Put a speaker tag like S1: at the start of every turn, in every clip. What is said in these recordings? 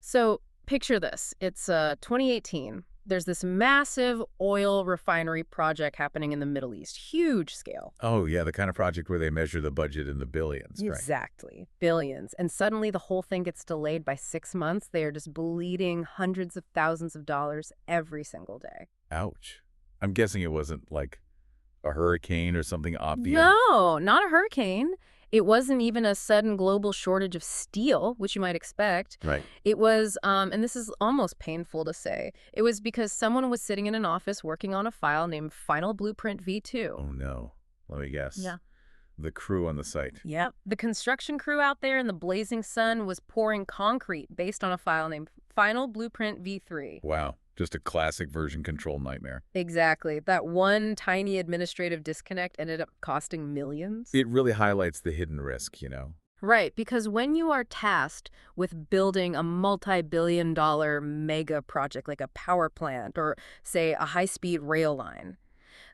S1: So picture this. It's 2018. There's this massive oil refinery project happening in the Middle East. Huge scale.
S2: Oh, yeah, the kind of project where they measure the budget in the billions, right?
S1: Exactly. Billions. And suddenly the whole thing gets delayed by 6 months. They are just bleeding hundreds of thousands of dollars every single day.
S2: Ouch. I'm guessing it wasn't like a hurricane or something obvious.
S1: No, not a hurricane. It wasn't even a sudden global shortage of steel, which you might expect.
S2: Right.
S1: It was, and this is almost painful to say, it was because someone was sitting in an office working on a file named Final Blueprint V2.
S2: Oh, no. Let me guess.
S1: Yeah.
S2: The crew on the site.
S1: Yep. The construction crew out there in the blazing sun was pouring concrete based on a file named Final Blueprint V3.
S2: Wow. Just a classic version control nightmare.
S1: Exactly. That one tiny administrative disconnect ended up costing millions.
S2: It really highlights the hidden risk, you know?
S1: Right, because when you are tasked with building a multi-billion-dollar mega project like a power plant or, say, a high-speed rail line,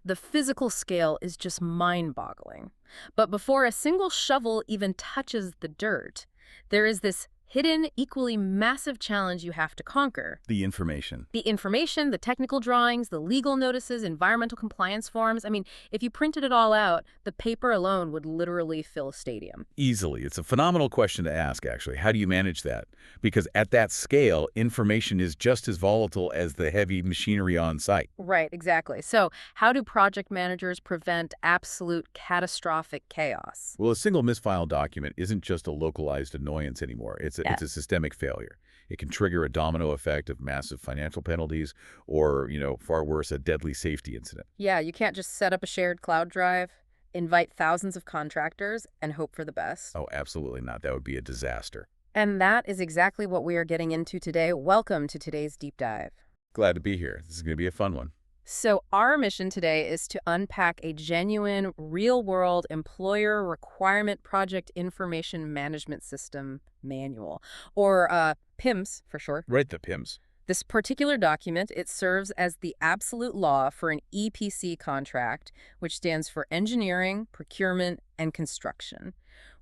S1: the physical scale is just mind-boggling. But before a single shovel even touches the dirt, there is this hidden, equally massive challenge you have to conquer.
S2: The information.
S1: The information, the technical drawings, the legal notices, environmental compliance forms. I mean, if you printed it all out, the paper alone would literally fill a stadium.
S2: Easily. It's a phenomenal question to ask, actually. How do you manage that? Because at that scale, information is just as volatile as the heavy machinery on site.
S1: Right, exactly. So how do project managers prevent absolute catastrophic chaos?
S2: Well, a single misfiled document isn't just a localized annoyance anymore. It's a systemic failure. It can trigger a domino effect of massive financial penalties or, far worse, a deadly safety incident.
S1: Yeah, you can't just set up a shared cloud drive, invite thousands of contractors, and hope for the best.
S2: Oh, absolutely not. That would be a disaster.
S1: And that is exactly what we are getting into today. Welcome to today's deep dive.
S2: Glad to be here. This is going to be a fun one.
S1: So our mission today is to unpack a genuine, real-world employer requirement project information management system manual, or PIMS for short.
S2: Right, the PIMS.
S1: This particular document, it serves as the absolute law for an EPC contract, which stands for engineering, procurement, and construction.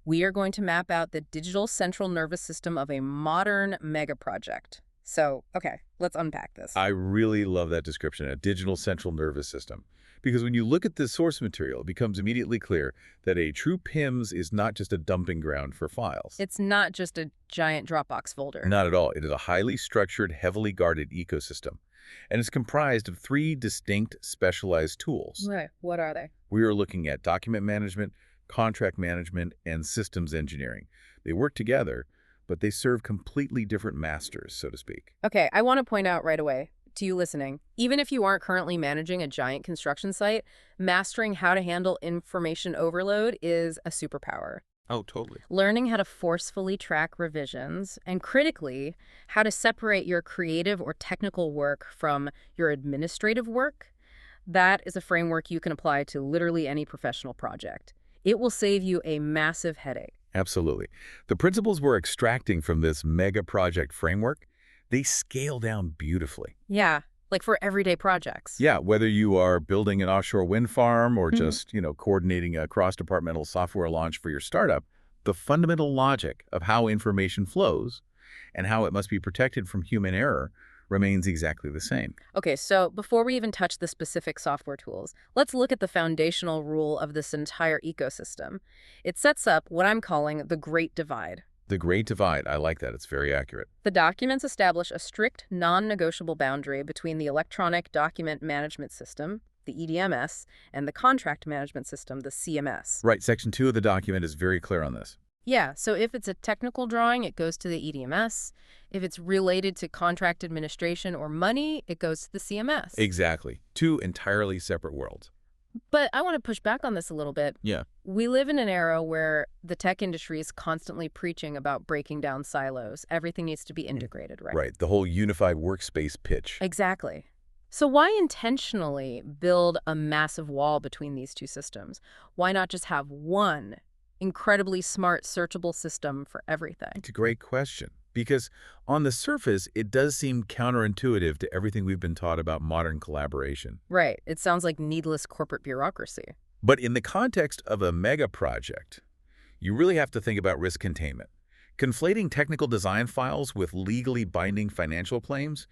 S1: We are going to map out the digital central nervous system of a modern mega project. So, okay, let's unpack this.
S2: I really love that description, a digital central nervous system. Because when you look at the source material, it becomes immediately clear that a true PIMS is not just a dumping ground for files.
S1: It's not just a giant Dropbox folder.
S2: Not at all. It is a highly structured, heavily guarded ecosystem. And it's comprised of 3 distinct specialized tools.
S1: Right. What are they?
S2: We are looking at document management, contract management, and systems engineering. They work together, but they serve completely different masters, so to speak.
S1: Okay, I want to point out right away to you listening, even if you aren't currently managing a giant construction site, mastering how to handle information overload is a superpower.
S2: Oh, totally.
S1: Learning how to forcefully track revisions and critically, how to separate your creative or technical work from your administrative work, that is a framework you can apply to literally any professional project. It will save you a massive headache.
S2: Absolutely. The principles we're extracting from this mega project framework, they scale down beautifully.
S1: Yeah, like for everyday projects.
S2: Yeah, whether you are building an offshore wind farm or just, coordinating a cross-departmental software launch for your startup, the fundamental logic of how information flows and how it must be protected from human error remains exactly the same.
S1: Okay, so before we even touch the specific software tools, let's look at the foundational rule of this entire ecosystem. It sets up what I'm calling the Great Divide.
S2: The Great Divide, I like that. It's very accurate.
S1: The documents establish a strict, non-negotiable boundary between the Electronic Document Management System, the EDMS, and the Contract Management System, the CMS.
S2: Right, Section 2 of the document is very clear on this.
S1: Yeah, so if it's a technical drawing, it goes to the EDMS. If it's related to contract administration or money, it goes to the CMS.
S2: Exactly. 2 entirely separate worlds.
S1: But I want to push back on this a little bit.
S2: Yeah.
S1: We live in an era where the tech industry is constantly preaching about breaking down silos. Everything needs to be integrated, right?
S2: Right, the whole unified workspace pitch.
S1: Exactly. So why intentionally build a massive wall between these two systems? Why not just have one incredibly smart, searchable system for everything?
S2: It's a great question. Because on the surface, it does seem counterintuitive to everything we've been taught about modern collaboration.
S1: Right. It sounds like needless corporate bureaucracy.
S2: But in the context of a mega project, you really have to think about risk containment. Conflating technical design files with legally binding financial claims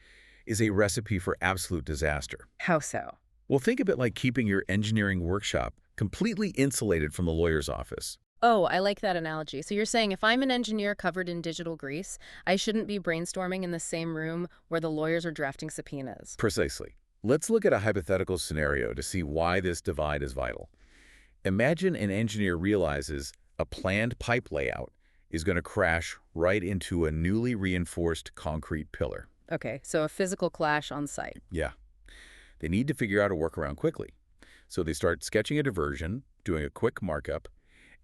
S2: is a recipe for absolute disaster.
S1: How so?
S2: Well, think of it like keeping your engineering workshop completely insulated from the lawyer's office.
S1: Oh, I like that analogy. So you're saying if I'm an engineer covered in digital grease, I shouldn't be brainstorming in the same room where the lawyers are drafting subpoenas.
S2: Precisely. Let's look at a hypothetical scenario to see why this divide is vital. Imagine an engineer realizes a planned pipe layout is going to crash right into a newly reinforced concrete pillar.
S1: Okay, so a physical clash on site.
S2: Yeah. They need to figure out a workaround quickly. So they start sketching a diversion, doing a quick markup,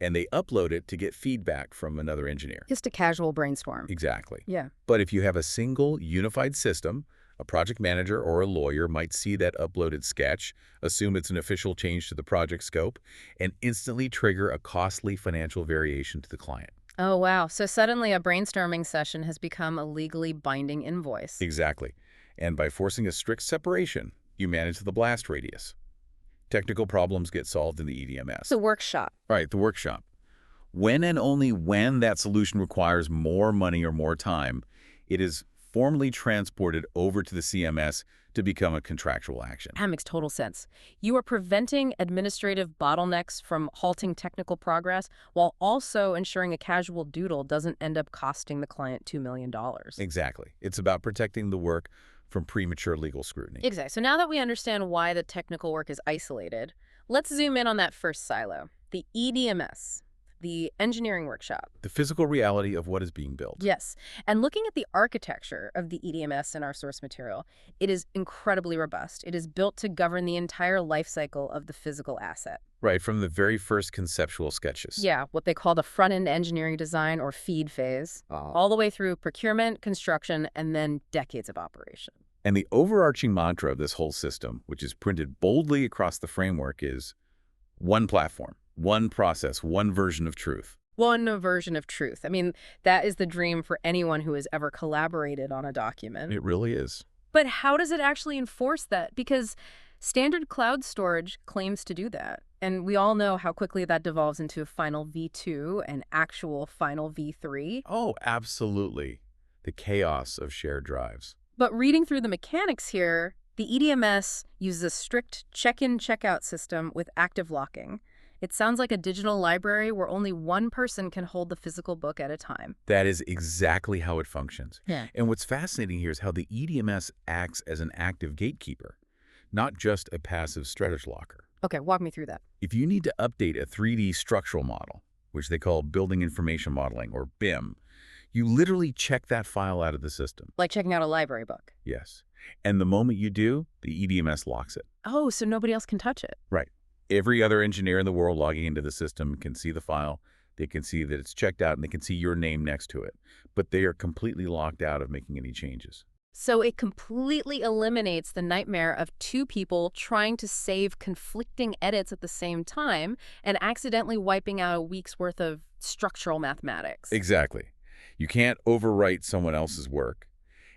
S2: and they upload it to get feedback from another engineer.
S1: Just a casual brainstorm.
S2: Exactly.
S1: Yeah.
S2: But if you have a single unified system, a project manager or a lawyer might see that uploaded sketch, assume it's an official change to the project scope, and instantly trigger a costly financial variation to the client.
S1: Oh, wow. So suddenly a brainstorming session has become a legally binding invoice.
S2: Exactly. And by forcing a strict separation, you manage the blast radius. Technical problems get solved in the EDMS.
S1: The workshop.
S2: Right, the workshop. When and only when that solution requires more money or more time, it is formally transported over to the CMS to become a contractual action.
S1: That makes total sense. You are preventing administrative bottlenecks from halting technical progress while also ensuring a casual doodle doesn't end up costing the client $2 million.
S2: Exactly. It's about protecting the work from premature legal scrutiny.
S1: Exactly. So now that we understand why the technical work is isolated, let's zoom in on that first silo, the EDMS, the engineering workshop.
S2: The physical reality of what is being built.
S1: Yes. And looking at the architecture of the EDMS in our source material, it is incredibly robust. It is built to govern the entire life cycle of the physical asset.
S2: Right, from the very first conceptual sketches.
S1: Yeah, what they call the front-end engineering design or FEED phase, all the way through procurement, construction, and then decades of operation.
S2: And the overarching mantra of this whole system, which is printed boldly across the framework, is one platform, one process, one version of truth.
S1: One version of truth. I mean, that is the dream for anyone who has ever collaborated on a document.
S2: It really is.
S1: But how does it actually enforce that? Because standard cloud storage claims to do that. And we all know how quickly that devolves into final V2 and actual final V3.
S2: Oh, absolutely. The chaos of shared drives.
S1: But reading through the mechanics here, the EDMS uses a strict check-in, check-out system with active locking. It sounds like a digital library where only one person can hold the physical book at a time.
S2: That is exactly how it functions.
S1: Yeah.
S2: And what's fascinating here is how the EDMS acts as an active gatekeeper, not just a passive storage locker.
S1: Okay, walk me through that.
S2: If you need to update a 3D structural model, which they call Building Information Modeling, or BIM, you literally check that file out of the system.
S1: Like checking out a library book.
S2: Yes. And the moment you do, the EDMS locks it.
S1: Oh, so nobody else can touch it.
S2: Right. Every other engineer in the world logging into the system can see the file. They can see that it's checked out, and they can see your name next to it. But they are completely locked out of making any changes.
S1: So it completely eliminates the nightmare of two people trying to save conflicting edits at the same time and accidentally wiping out a week's worth of structural mathematics.
S2: Exactly. You can't overwrite someone else's work.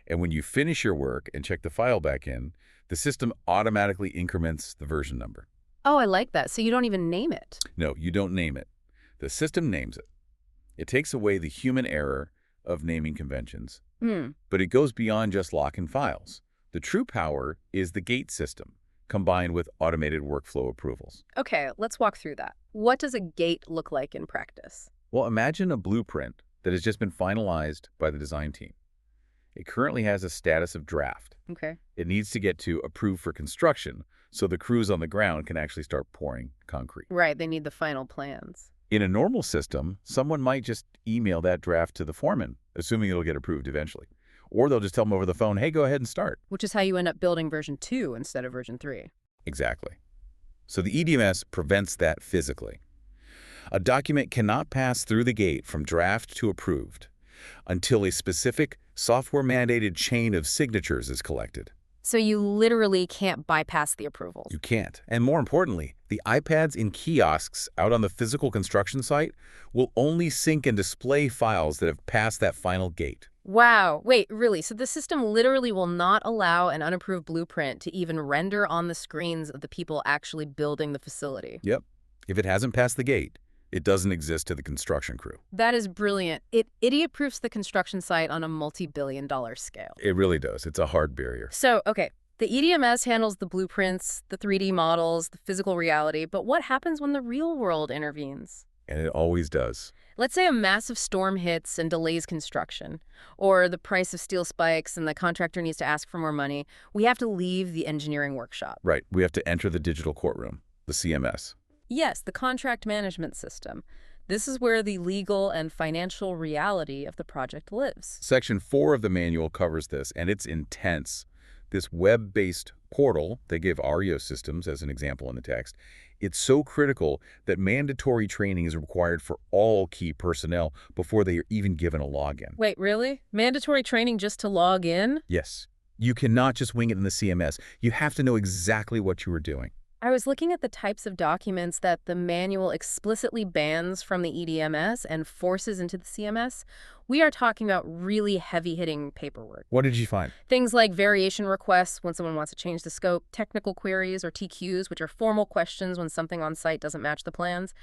S2: And when you finish your work and check the file back in, the system automatically increments the version number.
S1: Oh, I like that. So you don't even name it.
S2: No, you don't name it. The system names it. It takes away the human error of naming conventions. But it goes beyond just locking files. The true power is the gate system, combined with automated workflow approvals.
S1: Okay, let's walk through that. What does a gate look like in practice?
S2: Well, imagine a blueprint that has just been finalized by the design team. It currently has a status of draft.
S1: Okay.
S2: It needs to get to approved for construction so the crews on the ground can actually start pouring concrete.
S1: Right, they need the final plans.
S2: In a normal system, someone might just email that draft to the foreman, assuming it'll get approved eventually. Or they'll just tell them over the phone, hey, go ahead and start.
S1: Which is how you end up building version 2 instead of version 3.
S2: Exactly. So the EDMS prevents that physically. A document cannot pass through the gate from draft to approved until a specific software-mandated chain of signatures is collected.
S1: So you literally can't bypass the approvals.
S2: You can't. And more importantly, the iPads in kiosks out on the physical construction site will only sync and display files that have passed that final gate.
S1: Wow. Wait, really? So the system literally will not allow an unapproved blueprint to even render on the screens of the people actually building the facility?
S2: Yep. If it hasn't passed the gate, It doesn't exist to the construction crew.
S1: That is brilliant. It idiot-proofs the construction site on a multi-billion-dollar scale.
S2: It really does. It's a hard barrier.
S1: So, okay, the EDMS handles the blueprints, the 3D models, the physical reality, but what happens when the real world intervenes?
S2: And it always does.
S1: Let's say a massive storm hits and delays construction, or the price of steel spikes and the contractor needs to ask for more money. We have to leave the engineering workshop.
S2: Right. We have to enter the digital courtroom, the CMS.
S1: Yes, the contract management system. This is where the legal and financial reality of the project lives.
S2: Section 4 of the manual covers this, and it's intense. This web-based portal, they give REO systems as an example in the text, it's so critical that mandatory training is required for all key personnel before they are even given a login.
S1: Wait, really? Mandatory training just to log in?
S2: Yes. You cannot just wing it in the CMS. You have to know exactly what you are doing.
S1: I was looking at the types of documents that the manual explicitly bans from the EDMS and forces into the CMS. We are talking about really heavy-hitting paperwork.
S2: What did you find?
S1: Things like variation requests when someone wants to change the scope, technical queries or TQs, which are formal questions when something on site doesn't match the plans,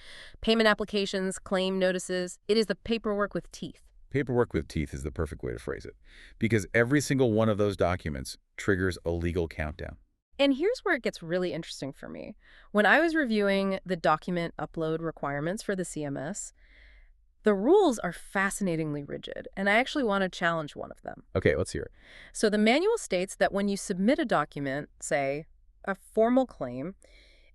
S1: payment applications, claim notices. It is the paperwork with teeth.
S2: Paperwork with teeth is the perfect way to phrase it, because every single one of those documents triggers a legal countdown.
S1: And here's where it gets really interesting for me. When I was reviewing the document upload requirements for the CMS, the rules are fascinatingly rigid, and I actually want to challenge one of them.
S2: Okay, let's hear it.
S1: So the manual states that when you submit a document, say a formal claim,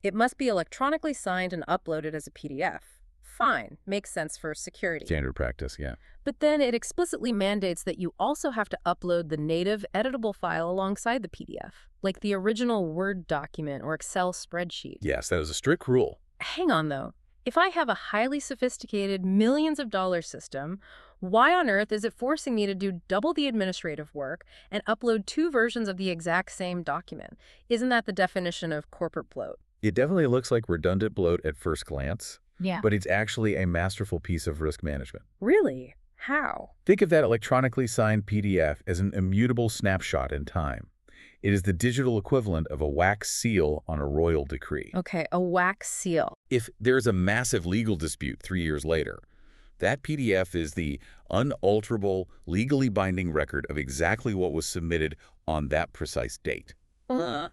S1: it must be electronically signed and uploaded as a PDF. Fine, makes sense for security.
S2: Standard practice, yeah.
S1: But then it explicitly mandates that you also have to upload the native editable file alongside the PDF, like the original Word document or Excel spreadsheet.
S2: Yes, that is a strict rule.
S1: Hang on, though. If I have a highly sophisticated millions of dollar system, why on earth is it forcing me to do double the administrative work and upload 2 versions of the exact same document? Isn't that the definition of corporate bloat?
S2: It definitely looks like redundant bloat at first glance,
S1: Yeah.
S2: but it's actually a masterful piece of risk management.
S1: Really? How?
S2: Think of that electronically signed PDF as an immutable snapshot in time. It is the digital equivalent of a wax seal on a royal decree.
S1: Okay, a wax seal.
S2: If there's a massive legal dispute 3 years later, that PDF is the unalterable, legally binding record of exactly what was submitted on that precise date.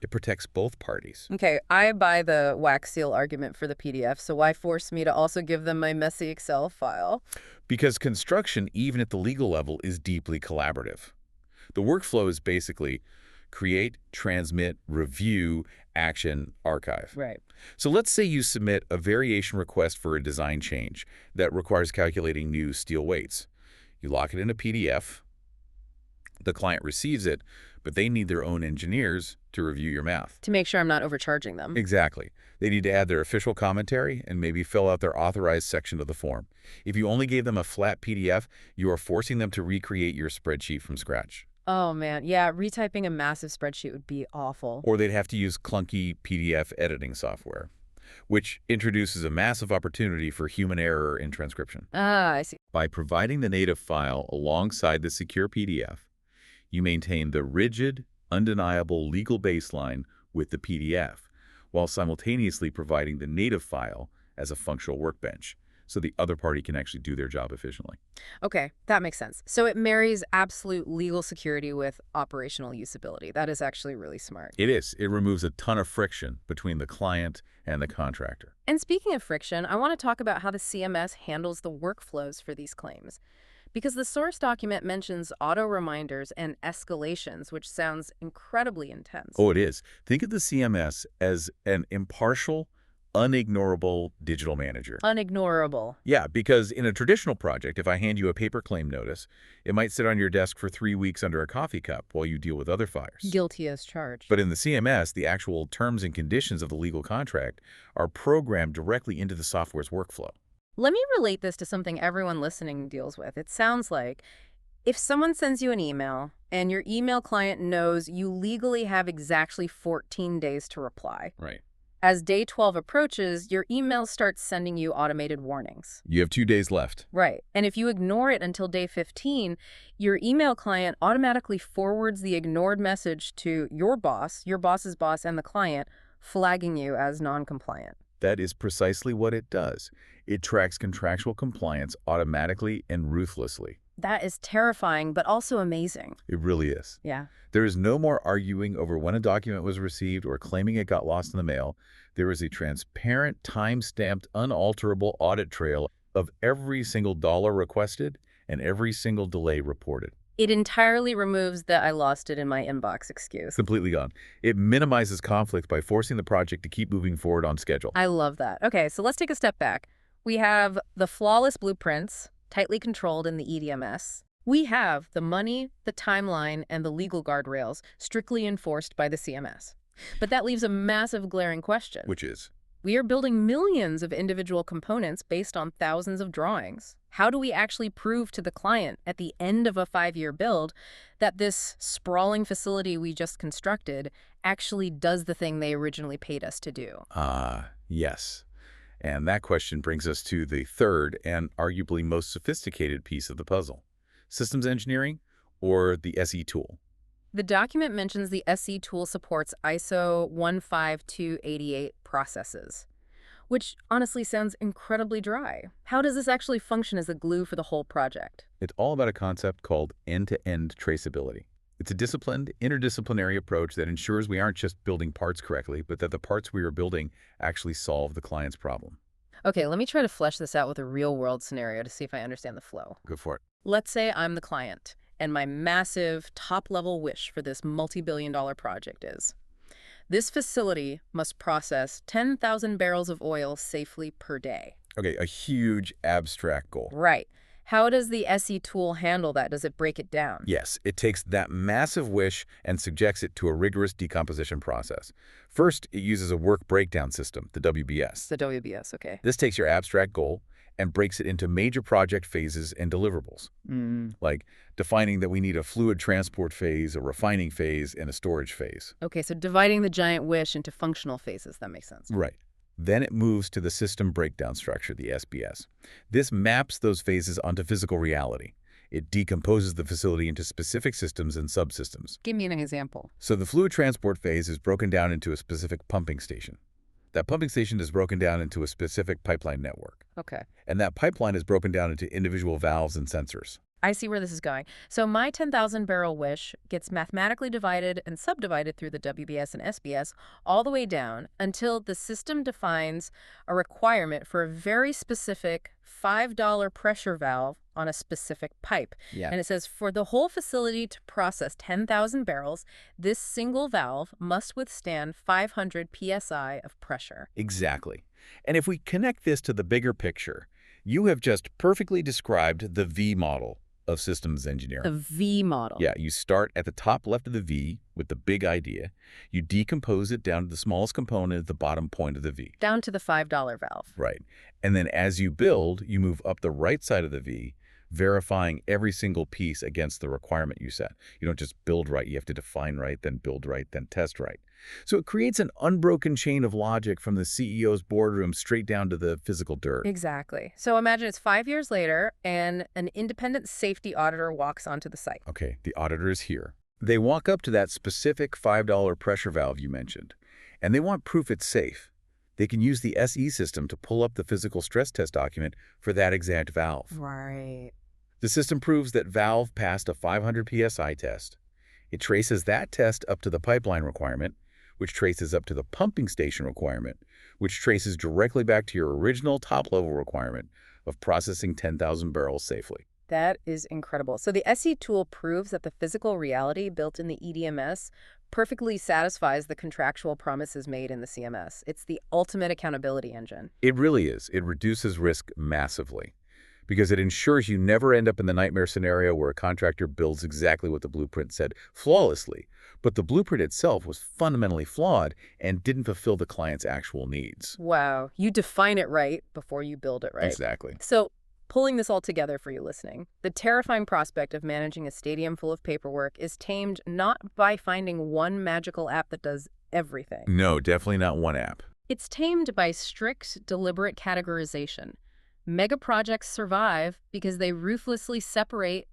S2: It protects both parties.
S1: Okay, I buy the wax seal argument for the PDF, so why force me to also give them my messy Excel file?
S2: Because construction, even at the legal level, is deeply collaborative. The workflow is basically create, transmit, review, action, archive.
S1: Right.
S2: So let's say you submit a variation request for a design change that requires calculating new steel weights. You lock it in a PDF. The client receives it, but they need their own engineers to review your math.
S1: To make sure I'm not overcharging them.
S2: Exactly. They need to add their official commentary and maybe fill out their authorized section of the form. If you only gave them a flat PDF, you are forcing them to recreate your spreadsheet from scratch.
S1: Oh, man. Yeah, retyping a massive spreadsheet would be awful.
S2: Or they'd have to use clunky PDF editing software, which introduces a massive opportunity for human error in transcription.
S1: Ah, I see.
S2: By providing the native file alongside the secure PDF, you maintain the rigid, undeniable legal baseline with the PDF, while simultaneously providing the native file as a functional workbench, so the other party can actually do their job efficiently.
S1: Okay, that makes sense. So it marries absolute legal security with operational usability. That is actually really smart.
S2: It is. It removes a ton of friction between the client and the contractor.
S1: And speaking of friction, I want to talk about how the CMS handles the workflows for these claims. Because the source document mentions auto reminders and escalations, which sounds incredibly intense.
S2: Oh, it is. Think of the CMS as an impartial, unignorable digital manager.
S1: Unignorable.
S2: Yeah, because in a traditional project, if I hand you a paper claim notice, it might sit on your desk for 3 weeks under a coffee cup while you deal with other fires.
S1: Guilty as charged.
S2: But in the CMS, the actual terms and conditions of the legal contract are programmed directly into the software's workflow.
S1: Let me relate this to something everyone listening deals with. It sounds like if someone sends you an email and your email client knows you legally have exactly 14 days to reply.
S2: Right.
S1: As day 12 approaches, your email starts sending you automated warnings.
S2: You have 2 days left.
S1: Right. And if you ignore it until day 15, your email client automatically forwards the ignored message to your boss, your boss's boss, and the client, flagging you as non-compliant.
S2: That is precisely what it does. It tracks contractual compliance automatically and ruthlessly.
S1: That is terrifying, but also amazing.
S2: It really is.
S1: Yeah.
S2: There is no more arguing over when a document was received or claiming it got lost in the mail. There is a transparent, time-stamped, unalterable audit trail of every single dollar requested and every single delay reported.
S1: It entirely removes the "I lost it in my inbox" excuse.
S2: Completely gone. It minimizes conflict by forcing the project to keep moving forward on schedule.
S1: I love that. Okay, so let's take a step back. We have the flawless blueprints, tightly controlled in the EDMS. We have the money, the timeline, and the legal guardrails strictly enforced by the CMS. But that leaves a massive glaring question.
S2: Which is?
S1: We are building millions of individual components based on thousands of drawings. How do we actually prove to the client at the end of a 5-year build that this sprawling facility we just constructed actually does the thing they originally paid us to do?
S2: Yes. And that question brings us to the third and arguably most sophisticated piece of the puzzle. Systems engineering, or the SE tool?
S1: The document mentions the SE tool supports ISO 15288 processes, which honestly sounds incredibly dry. How does this actually function as the glue for the whole project?
S2: It's all about a concept called end-to-end traceability. It's a disciplined, interdisciplinary approach that ensures we aren't just building parts correctly, but that the parts we are building actually solve the client's problem.
S1: Okay, let me try to flesh this out with a real-world scenario to see if I understand the flow.
S2: Go for it.
S1: Let's say I'm the client, and my massive top-level wish for this multi-billion-dollar project is: this facility must process 10,000 barrels of oil safely per day.
S2: Okay, a huge abstract goal.
S1: Right. How does the SE tool handle that? Does it break it down?
S2: Yes, it takes that massive wish and subjects it to a rigorous decomposition process. First, it uses a work breakdown system, the WBS.
S1: The WBS, okay.
S2: This takes your abstract goal and breaks it into major project phases and deliverables, like defining that we need a fluid transport phase, a refining phase, and a storage phase.
S1: Okay, so dividing the giant wish into functional phases, that makes sense.
S2: Right. Then it moves to the system breakdown structure, the SBS. This maps those phases onto physical reality. It decomposes the facility into specific systems and subsystems.
S1: Give me an example.
S2: So the fluid transport phase is broken down into a specific pumping station. That pumping station is broken down into a specific pipeline network.
S1: Okay.
S2: And that pipeline is broken down into individual valves and sensors.
S1: I see where this is going. So my 10,000 barrel wish gets mathematically divided and subdivided through the WBS and SBS all the way down until the system defines a requirement for a very specific $5 pressure valve on a specific pipe.
S2: Yeah.
S1: And it says for the whole facility to process 10,000 barrels, this single valve must withstand 500 psi of pressure.
S2: Exactly. And if we connect this to the bigger picture, you have just perfectly described the V model of systems engineering.
S1: The V model.
S2: Yeah, you start at the top left of the V with the big idea. You decompose it down to the smallest component at the bottom point of the V.
S1: Down to the $5 valve.
S2: Right. And then as you build, you move up the right side of the V, verifying every single piece against the requirement you set. You don't just build right. You have to define right, then build right, then test right. So it creates an unbroken chain of logic from the CEO's boardroom straight down to the physical dirt.
S1: Exactly. So imagine it's 5 years later and an independent safety auditor walks onto the site.
S2: Okay, the auditor is here. They walk up to that specific $5 pressure valve you mentioned, and they want proof it's safe. They can use the SE system to pull up the physical stress test document for that exact valve.
S1: Right.
S2: The system proves that valve passed a 500 psi test. It traces that test up to the pipeline requirement, which traces up to the pumping station requirement, which traces directly back to your original top-level requirement of processing 10,000 barrels safely.
S1: That is incredible. So the SE tool proves that the physical reality built in the EDMS perfectly satisfies the contractual promises made in the CMS. It's the ultimate accountability engine.
S2: It really is. It reduces risk massively because it ensures you never end up in the nightmare scenario where a contractor builds exactly what the blueprint said flawlessly, but the blueprint itself was fundamentally flawed and didn't fulfill the client's actual needs.
S1: Wow. You define it right before you build it right.
S2: Exactly.
S1: So pulling this all together for you listening, the terrifying prospect of managing a stadium full of paperwork is tamed not by finding one magical app that does everything.
S2: No, definitely not one app.
S1: It's tamed by strict, deliberate categorization, Mega projects survive because they ruthlessly separate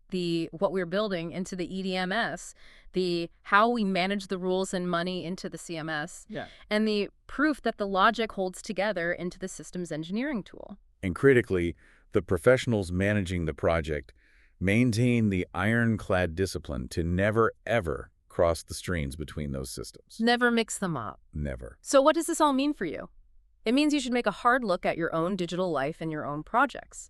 S1: what we're building into the EDMS, the how we manage the rules and money into the CMS,
S2: Yeah.
S1: and the proof that the logic holds together into the systems engineering tool.
S2: And critically, the professionals managing the project maintain the ironclad discipline to never, ever cross the streams between those systems.
S1: Never mix them up.
S2: Never.
S1: So what does this all mean for you? It means you should make a hard look at your own digital life and your own projects.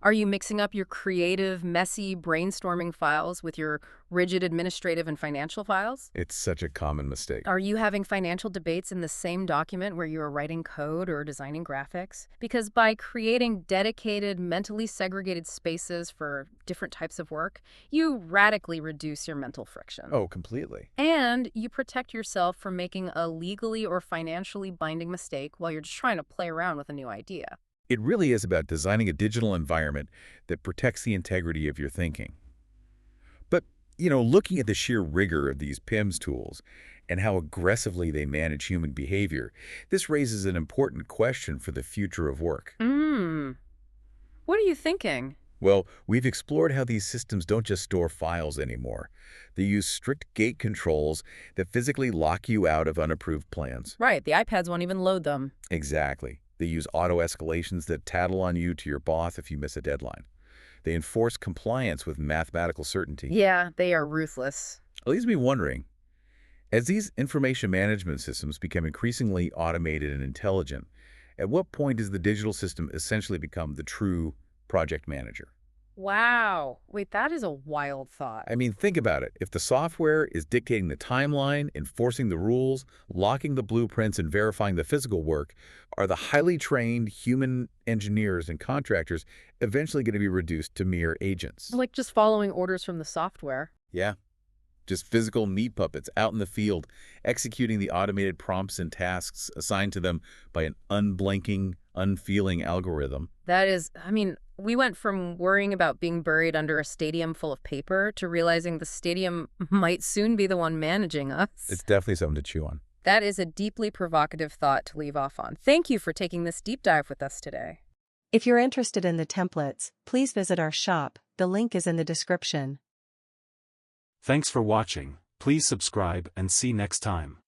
S1: Are you mixing up your creative, messy brainstorming files with your rigid administrative and financial files?
S2: It's such a common mistake.
S1: Are you having financial debates in the same document where you are writing code or designing graphics? Because by creating dedicated, mentally segregated spaces for different types of work, you radically reduce your mental friction.
S2: Oh, completely.
S1: And you protect yourself from making a legally or financially binding mistake while you're just trying to play around with a new idea.
S2: It really is about designing a digital environment that protects the integrity of your thinking. But, looking at the sheer rigor of these PIMS tools and how aggressively they manage human behavior, this raises an important question for the future of work.
S1: What are you thinking?
S2: Well, we've explored how these systems don't just store files anymore. They use strict gate controls that physically lock you out of unapproved plans.
S1: Right, the iPads won't even load them.
S2: Exactly. They use auto-escalations that tattle on you to your boss if you miss a deadline. They enforce compliance with mathematical certainty.
S1: Yeah, they are ruthless.
S2: It leaves me wondering, as these information management systems become increasingly automated and intelligent, at what point does the digital system essentially become the true project manager?
S1: Wow. Wait, that is a wild thought.
S2: I mean, think about it. If the software is dictating the timeline, enforcing the rules, locking the blueprints, and verifying the physical work, are the highly trained human engineers and contractors eventually going to be reduced to mere agents?
S1: Like just following orders from the software.
S2: Yeah. Just physical meat puppets out in the field, executing the automated prompts and tasks assigned to them by an unblinking, unfeeling algorithm.
S1: That is, we went from worrying about being buried under a stadium full of paper to realizing the stadium might soon be the one managing us.
S2: It's definitely something to chew on.
S1: That is a deeply provocative thought to leave off on. Thank you for taking this deep dive with us today.
S3: If you're interested in the templates, please visit our shop. The link is in the description.
S4: Thanks for watching. Please subscribe and see next time.